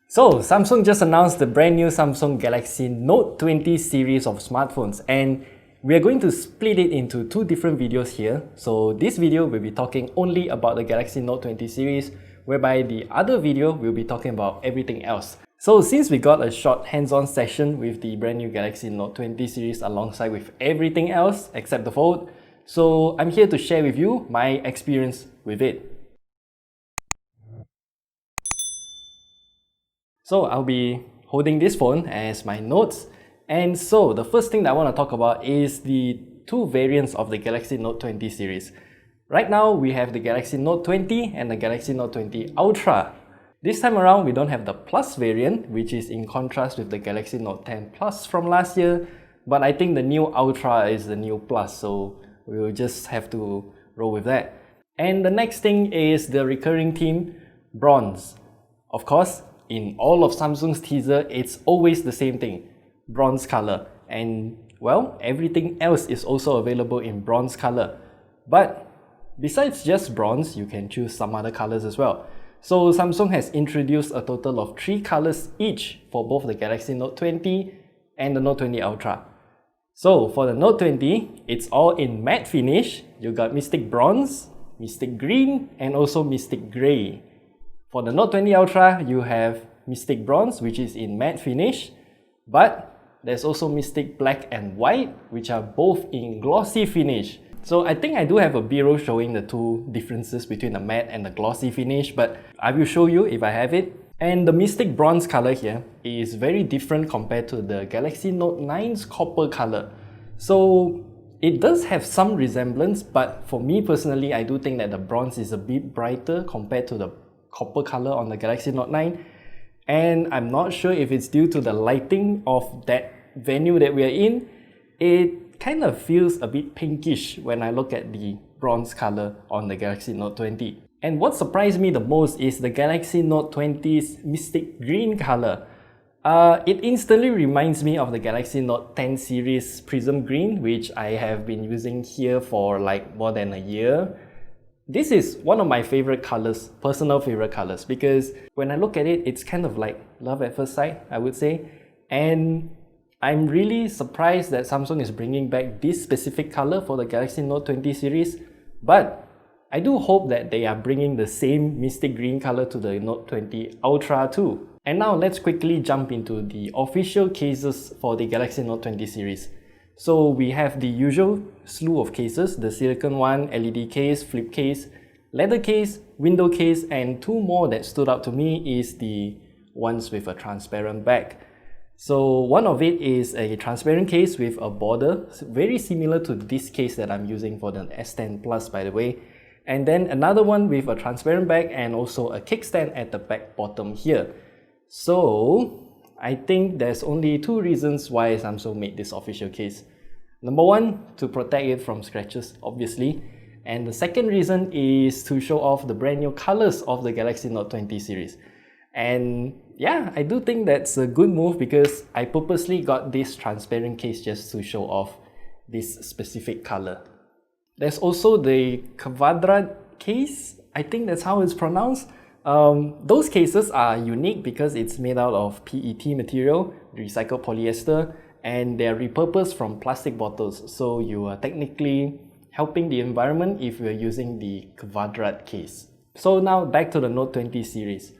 So, Samsung just announced the brand new Samsung Galaxy Note 20 series of smartphones, and we are going to split it into two different videos here. So this video will be talking only about the Galaxy Note 20 series, whereby the other video will be talking about everything else. So since we got a short hands-on session with the brand new Galaxy Note 20 series alongside with everything else except the Fold, so I'm here to share with you my experience with it. So I'll be holding this phone as my notes, and so the first thing that I want to talk about is the two variants of the Galaxy Note 20 series. Right now we have the Galaxy Note 20 and the Galaxy Note 20 Ultra. This time around we don't have the Plus variant, which is in contrast with the Galaxy Note 10 Plus from last year, but I think the new Ultra is the new Plus, so we will just have to roll with that. And the next thing is the recurring theme, bronze. Of course, in all of Samsung's teaser, it's always the same thing, bronze color. And well, everything else is also available in bronze color. But besides just bronze, you can choose some other colors as well. So Samsung has introduced a total of 3 colors each for both the Galaxy Note 20 and the Note 20 Ultra. So for the Note 20, it's all in matte finish. You got Mystic Bronze, Mystic Green, and also Mystic Grey. For the Note 20 Ultra, you have Mystic Bronze, which is in matte finish, but there's also Mystic Black and White, which are both in glossy finish. So I think I do have a B-roll showing the two differences between the matte and the glossy finish, but I will show you if I have it. And the Mystic Bronze color here is very different compared to the Galaxy Note 9's copper color. So it does have some resemblance, but for me personally, I do think that the bronze is a bit brighter compared to the copper color on the Galaxy Note 9, and I'm not sure if it's due to the lighting of that venue that we are in. It kind of feels a bit pinkish when I look at the bronze color on the Galaxy Note 20. And what surprised me the most is the Galaxy Note 20's Mystic Green color. It instantly reminds me of the Galaxy Note 10 series Prism Green, which I have been using here for like more than a year. This is one of my favorite colors, personal favorite colors, because when I look at it, it's kind of like love at first sight, I would say. And I'm really surprised that Samsung is bringing back this specific color for the Galaxy Note 20 series, but I do hope that they are bringing the same Mystic Green color to the Note 20 Ultra too. And now let's quickly jump into the official cases for the Galaxy Note 20 series. So we have the usual slew of cases, the silicone one, LED case, flip case, leather case, window case, and two more that stood out to me is the ones with a transparent back. So one of it is a transparent case with a border, very similar to this case that I'm using for the S10 Plus, by the way. And then another one with a transparent back and also a kickstand at the back bottom here. So I think there's only two reasons why Samsung made this official case. Number one, to protect it from scratches, obviously. And the second reason is to show off the brand new colors of the Galaxy Note 20 series. And yeah, I do think that's a good move because I purposely got this transparent case just to show off this specific color. There's also the Quadrat case, I think that's how it's pronounced. Those cases are unique because it's made out of PET material, recycled polyester, and they're repurposed from plastic bottles. So you are technically helping the environment if you're using the Quadrat case. So now back to the Note 20 series.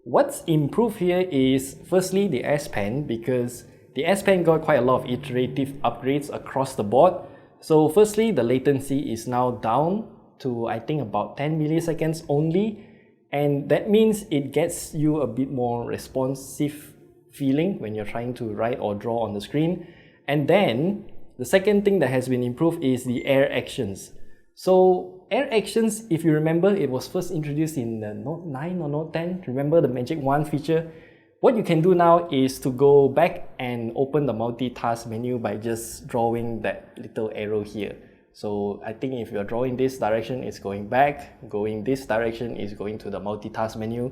What's improved here is firstly the S Pen, because the S Pen got quite a lot of iterative upgrades across the board. So firstly, the latency is now down to I think about 10 milliseconds only. And that means it gets you a bit more responsive feeling when you're trying to write or draw on the screen. And then the second thing that has been improved is the Air Actions. So Air Actions, if you remember, it was first introduced in the Note 9 or Note 10. Remember the Magic Wand feature? What you can do now is to go back and open the multitask menu by just drawing that little arrow here. So I think if you're drawing this direction, it's going back, going this direction is going to the multitask menu.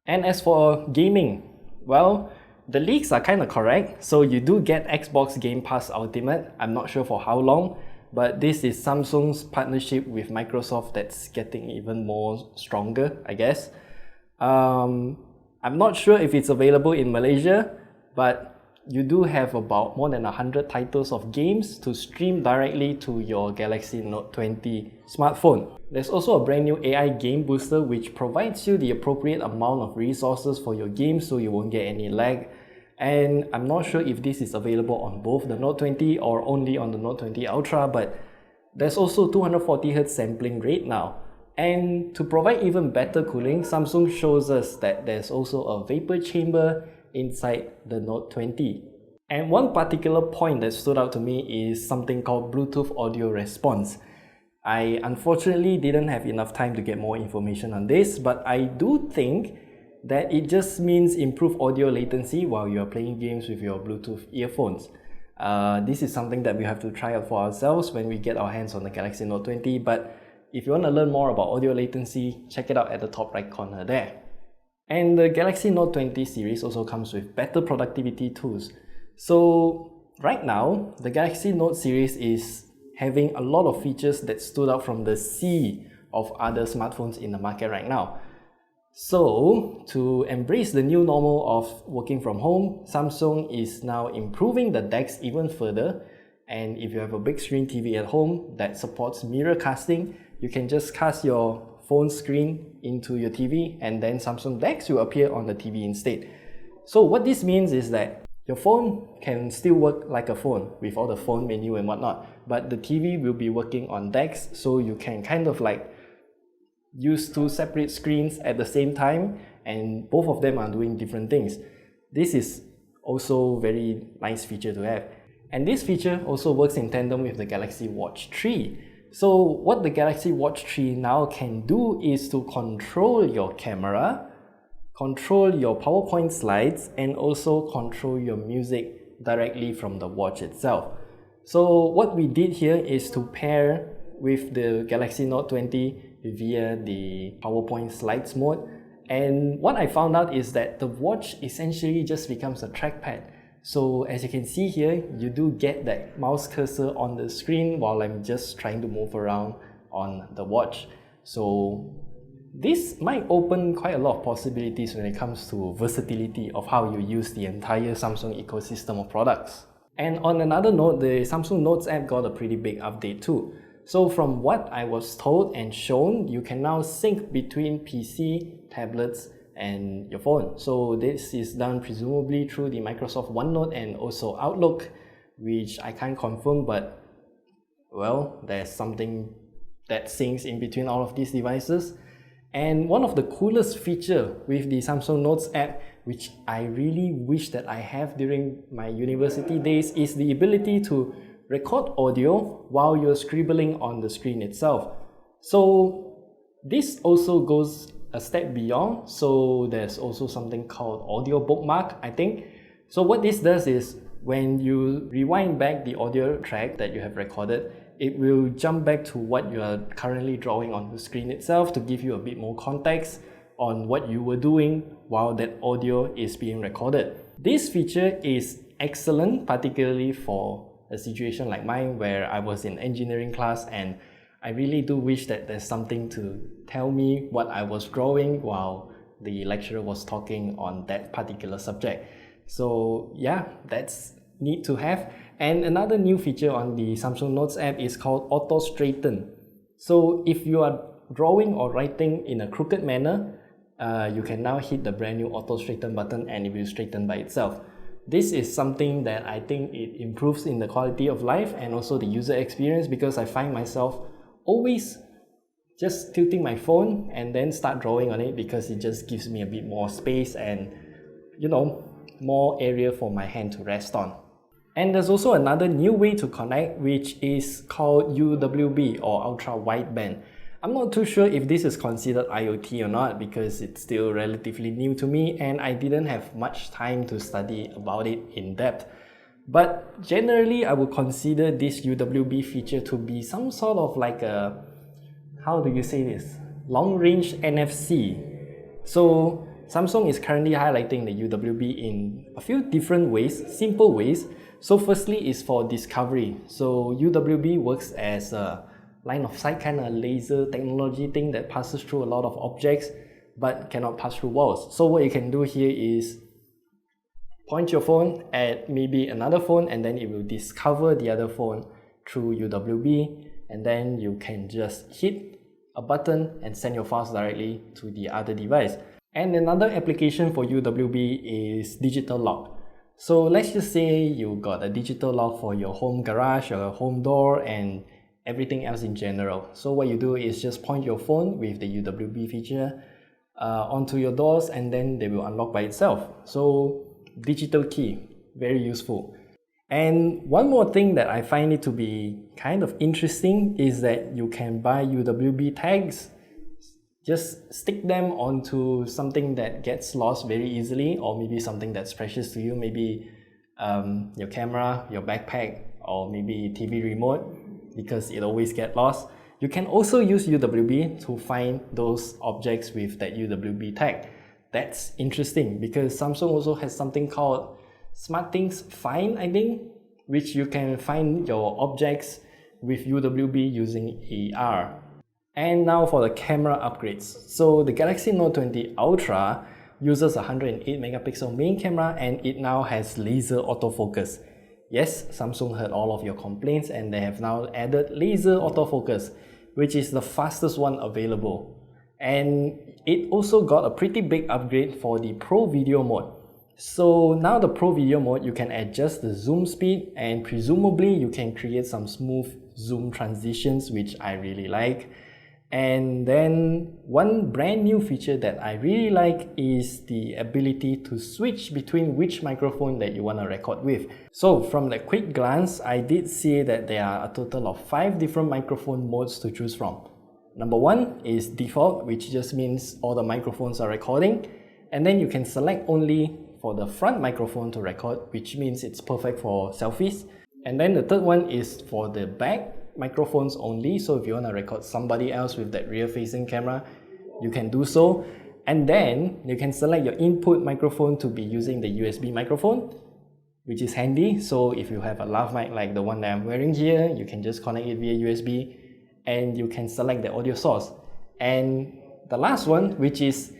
And as for gaming, well, the leaks are kind of correct. So you do get Xbox Game Pass Ultimate. I'm not sure for how long, but this is Samsung's partnership with Microsoft that's getting even more stronger, I guess. I'm not sure if it's available in Malaysia, but you do have about more than 100 titles of games to stream directly to your Galaxy Note 20 smartphone. There's also a brand new AI game booster which provides you the appropriate amount of resources for your game so you won't get any lag. And I'm not sure if this is available on both the Note 20 or only on the Note 20 Ultra, but there's also 240Hz sampling rate now. And to provide even better cooling, Samsung shows us that there's also a vapor chamber inside the Note 20. And one particular point that stood out to me is something called Bluetooth audio response. I unfortunately didn't have enough time to get more information on this, but I do think that it just means improved audio latency while you're playing games with your Bluetooth earphones. This is something that we have to try out for ourselves when we get our hands on the Galaxy Note 20, but if you want to learn more about audio latency, check it out at the top right corner there. And the Galaxy Note 20 series also comes with better productivity tools. So right now, the Galaxy Note series is having a lot of features that stood out from the sea of other smartphones in the market right now. So to embrace the new normal of working from home, Samsung is now improving the DeX even further. And if you have a big screen TV at home that supports mirror casting, you can just cast your phone screen into your TV and then Samsung DeX will appear on the TV instead. So what this means is that your phone can still work like a phone with all the phone menu and whatnot, but the TV will be working on DeX, so you can kind of like use two separate screens at the same time and both of them are doing different things. This is also a very nice feature to have. And this feature also works in tandem with the Galaxy Watch 3. So what the Galaxy Watch 3 now can do is to control your camera, control your PowerPoint slides, and also control your music directly from the watch itself. So what we did here is to pair with the Galaxy Note 20 via the PowerPoint slides mode. And what I found out is that the watch essentially just becomes a trackpad. So as you can see here, you do get that mouse cursor on the screen while I'm just trying to move around on the watch. So this might open quite a lot of possibilities when it comes to versatility of how you use the entire Samsung ecosystem of products. And on another note, the Samsung Notes app got a pretty big update too. So from what I was told and shown, you can now sync between PC, tablets, and your phone. So this is done presumably through the Microsoft OneNote and also Outlook, which I can't confirm, but well, there's something that syncs in between all of these devices. And one of the coolest features with the Samsung Notes app, which I really wish that I have during my university days, is the ability to record audio while you're scribbling on the screen itself. So this also goes a step beyond. So there's also something called audio bookmark, I think. So what this does is when you rewind back the audio track that you have recorded, it will jump back to what you are currently drawing on the screen itself to give you a bit more context on what you were doing while that audio is being recorded. This feature is excellent, particularly for a situation like mine where I was in engineering class and I really do wish that there's something to tell me what I was drawing while the lecturer was talking on that particular subject. So yeah, that's neat to have. And another new feature on the Samsung Notes app is called Auto Straighten. So if you are drawing or writing in a crooked manner, you can now hit the brand new Auto Straighten button and it will straighten by itself. This is something that I think it improves in the quality of life and also the user experience, because I find myself always just tilting my phone and then start drawing on it because it just gives me a bit more space and, you know, more area for my hand to rest on. And there's also another new way to connect, which is called UWB or Ultra Wideband. I'm not too sure if this is considered IoT or not because it's still relatively new to me and I didn't have much time to study about it in depth. But generally, I would consider this UWB feature to be some sort of like a, how do you say this? Long-range NFC. So Samsung is currently highlighting the UWB in a few different ways, simple ways. So firstly is for discovery. So UWB works as a line of sight kind of laser technology thing that passes through a lot of objects, but cannot pass through walls. So what you can do here is point your phone at maybe another phone, and then it will discover the other phone through UWB, and then you can just hit a button and send your files directly to the other device. And another application for UWB is digital lock. So let's just say you got a digital lock for your home garage or home door and everything else in general. So what you do is just point your phone with the UWB feature onto your doors, and then they will unlock by itself. So digital key, very useful. And one more thing that I find it to be kind of interesting is that you can buy UWB tags. Just stick them onto something that gets lost very easily, or maybe something that's precious to you, maybe your camera, your backpack, or maybe TV remote, because it always gets lost. You can also use UWB to find those objects with that UWB tag. That's interesting because Samsung also has something called SmartThings Find, I think, which you can find your objects with UWB using AR. And now for the camera upgrades. So the Galaxy Note20 Ultra uses a 108 megapixel main camera, and it now has laser autofocus. Yes, Samsung heard all of your complaints and they have now added laser autofocus, which is the fastest one available. And it also got a pretty big upgrade for the Pro Video mode. So now the Pro Video mode, you can adjust the zoom speed, and presumably you can create some smooth zoom transitions, which I really like. And then one brand new feature that I really like is the ability to switch between which microphone that you want to record with. So from the quick glance, I did see that there are a total of 5 different microphone modes to choose from. Number 1 is default, which just means all the microphones are recording. And then you can select only for the front microphone to record, which means it's perfect for selfies. And then the third one is for the back microphones only, so if you want to record somebody else with that rear facing camera, you can do so. And then you can select your input microphone to be using the USB microphone, which is handy. So if you have a lav mic like the one that I'm wearing here, you can just connect it via USB, and you can select the audio source. And the last one, which is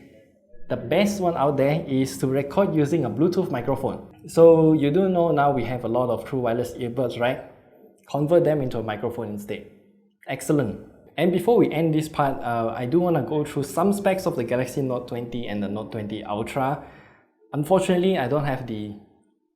the best one out there, is to record using a Bluetooth microphone. So you do know now we have a lot of true wireless earbuds, right? Convert them into a microphone instead. Excellent. And before we end this part, I do want to go through some specs of the Galaxy Note20 and the Note20 Ultra. Unfortunately, I don't have the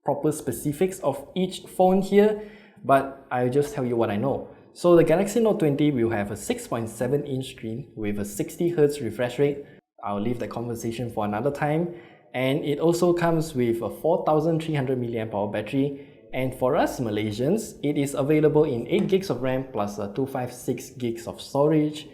proper specifics of each phone here, but I'll just tell you what I know. So the Galaxy Note20 will have a 6.7-inch screen with a 60Hz refresh rate. I'll leave the conversation for another time. And it also comes with a 4300 mAh battery. And for us Malaysians, it is available in 8 gigs of RAM plus a 256 gigs of storage,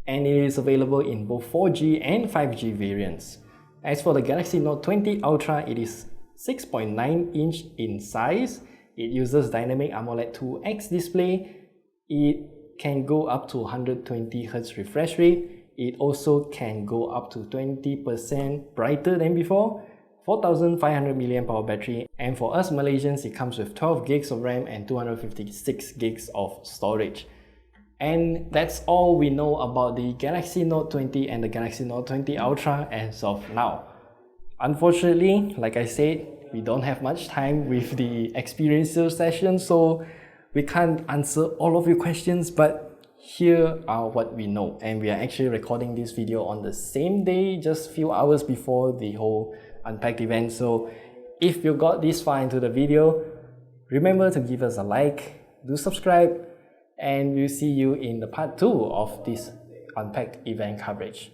and it is available in both 4G and 5G variants. As for the Galaxy Note20 Ultra, it is 6.9-inch in size. It uses Dynamic AMOLED 2X display. It can go up to 120Hz refresh rate. It also can go up to 20% brighter than before. 4500 mAh battery, and for us Malaysians, it comes with 12 gigs of RAM and 256 gigs of storage. And that's all we know about the Galaxy Note20 and the Galaxy Note20 Ultra as of now. Unfortunately, like I said, we don't have much time with the experiencer session, so we can't answer all of your questions, but here are what we know. And we are actually recording this video on the same day, just a few hours before the whole Unpacked event. So if you got this far into the video, remember to give us a like, do subscribe, and we'll see you in the part 2 of this Unpacked event coverage.